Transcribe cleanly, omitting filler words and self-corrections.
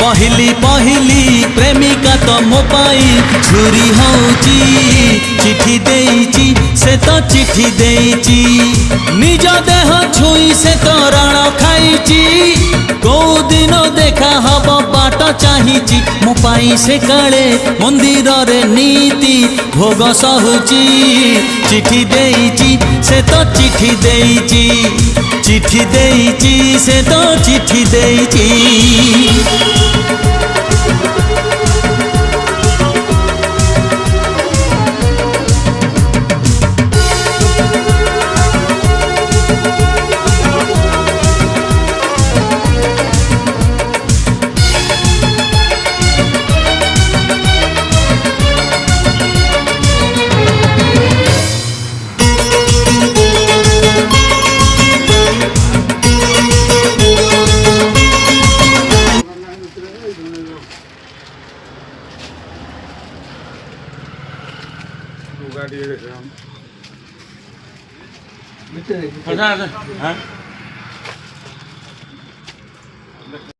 पहली पहली प्रेमिका तो मो पाई छुरी होची चिठी देइची से तो चिठी देइची निज देह छुई से तो रण खाइची को दिन देखा हब बाट चाहिची मो पाई से काले मंदिर रे नीति भोग सहुची चिठी देइची से तो चिठी देइची चिठी देइची से तो चिठी देइची गाड़ी